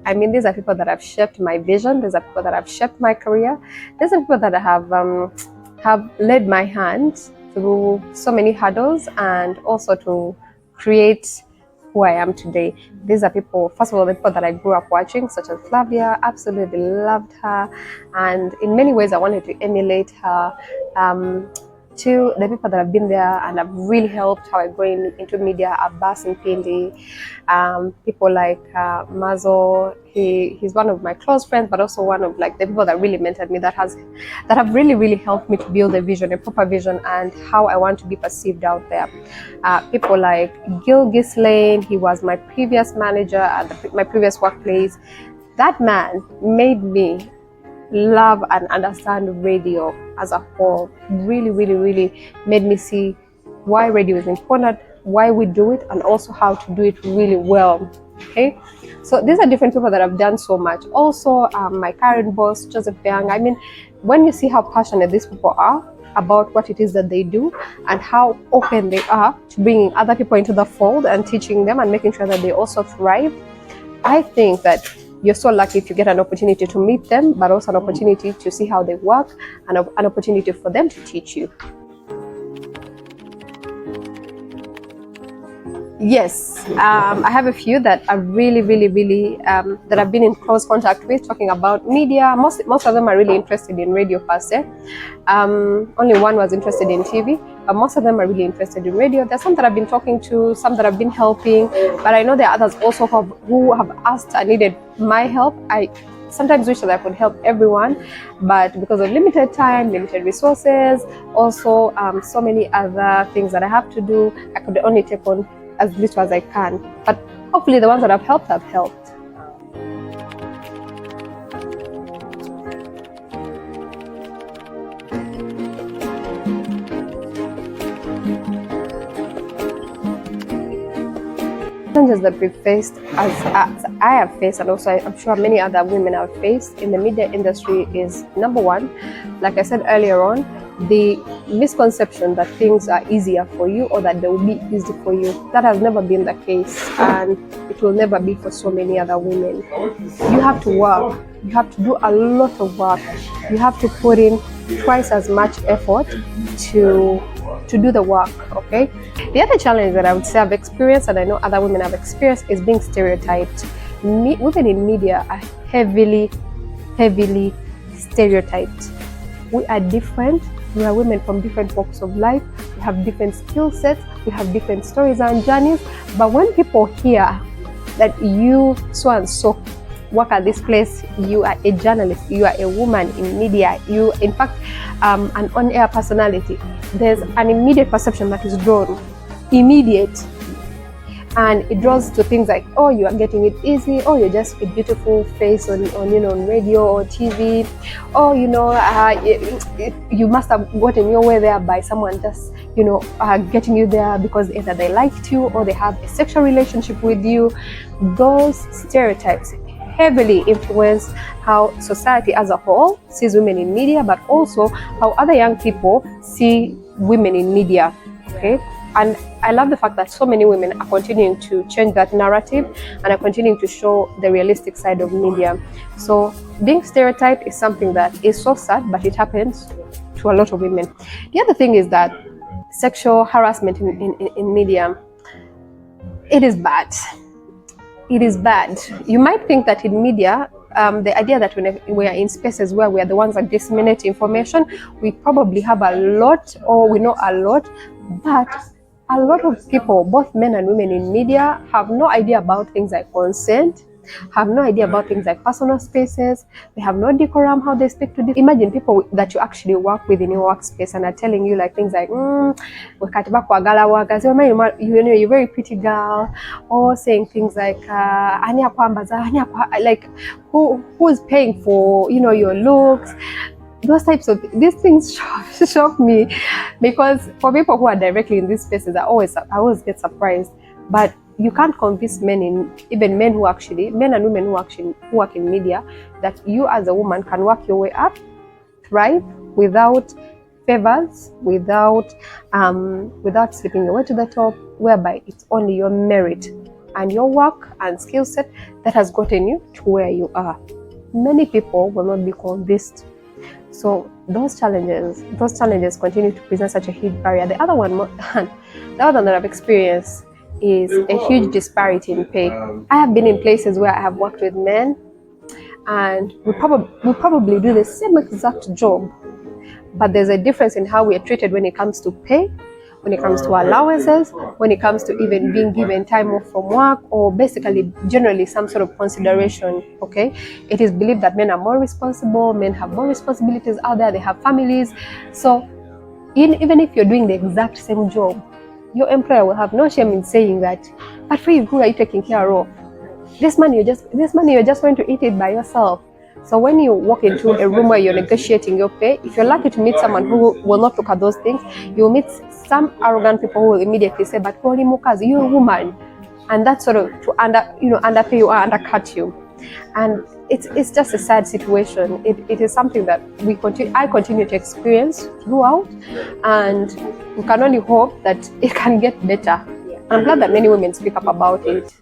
I mean, these are people that have shaped my vision. These are people that have shaped my career. These are people that have led my hand through so many hurdles and also to create who I am today. These are people, first of all, the people that I grew up watching, such as Flavia. Absolutely loved her, and in many ways I wanted to emulate her. To the people that have been there and have really helped how I go into media, Abbas and Pindi, people like Mazo. He's one of my close friends, but also one of like the people that really mentored me, that have really helped me to build a vision, a proper vision, and how I want to be perceived out there. People like Gil Ghislaine. He was my previous manager at my previous workplace. That man made me love and understand radio as a whole. Really made me see why radio is important, why we do it, and also how to do it really well. Okay, so these are different people that have done so much. Also, my current boss, Joseph Young. I mean, when you see how passionate these people are about what it is that they do and how open they are to bringing other people into the fold and teaching them and making sure that they also thrive, I think that you're so lucky if you get an opportunity to meet them, but also an opportunity to see how they work and an opportunity for them to teach you. Yes, I have a few that are really that I've been in close contact with, talking about media. Most of them are really interested in radio per se. Only one was interested in TV, but most of them are really interested in radio. There's some that I've been talking to, some that I've been helping, but I know there are others also who have asked and needed my help. I sometimes wish that I could help everyone, but because of limited time, limited resources, also so many other things that I have to do, I could only take on as little as I can. But hopefully the ones that have helped have helped. Challenges that we've faced, as I have faced, and also I'm sure many other women have faced in the media industry, is number one, like I said earlier on, the misconception that things are easier for you or that they will be easy for you. That has never been the case, and it will never be for so many other women. You have to work. You have to do a lot of work. You have to put in twice as much effort to do the work, okay? The other challenge that I would say I've experienced, and I know other women have experienced, is being stereotyped. Women in media are heavily stereotyped. We are different. We are women from different walks of life. We have different skill sets. We have different stories and journeys. But when people hear that you so and so work at this place, you are a journalist, you are a woman in media, you in fact an on-air personality, there's an immediate perception that is drawn, immediate, and it draws to things like, oh, you are getting it easy, oh, you're just a beautiful face on on radio or TV, oh, you must have gotten your way there by someone just getting you there because either they liked you or they have a sexual relationship with you. Those stereotypes heavily influence how society as a whole sees women in media, but also how other young people see women in media. Okay, and I love the fact that so many women are continuing to change that narrative and are continuing to show the realistic side of media. So being stereotyped is something that is so sad, but it happens to a lot of women. The other thing is that sexual harassment in media, it is bad. It is bad. You might think that in media, the idea that when we are in spaces where we are the ones that disseminate information, we probably have a lot or we know a lot, but a lot of people, both men and women in media, have no idea about things like consent, have no idea about things like personal spaces. They have no decorum how they speak to this. Imagine people that you actually work with in your workspace and are telling you like things like, you're a very pretty girl, or saying things like, like who's paying for your looks. Those types of these things shock me, because for people who are directly in these spaces, I always get surprised. But you can't convince men and women who work in media that you as a woman can work your way up, thrive without favors, without slipping your way to the top, whereby it's only your merit and your work and skill set that has gotten you to where you are. Many people will not be convinced. So those challenges continue to present such a huge barrier. The other one that I've experienced is a huge disparity in pay. I have been in places where I have worked with men, and we probably do the same exact job, but there's a difference in how we are treated when it comes to pay, when it comes to allowances, when it comes to even being given time off from work, or basically generally some sort of consideration. Okay, it is believed that men are more responsible, men have more responsibilities out there, they have families. So even if you're doing the exact same job, your employer will have no shame in saying that, but for you, who are you taking care of? This money you're just going to eat it by yourself. So when you walk into a room where you're negotiating your pay, if you're lucky to meet someone who will not look at those things, you'll meet some arrogant people who will immediately say, but Koli Mukazi, you're a woman. And that's sort of to underpay you or undercut you. And it's just a sad situation. It is something that I continue to experience throughout, and we can only hope that it can get better. I'm glad that many women speak up about it.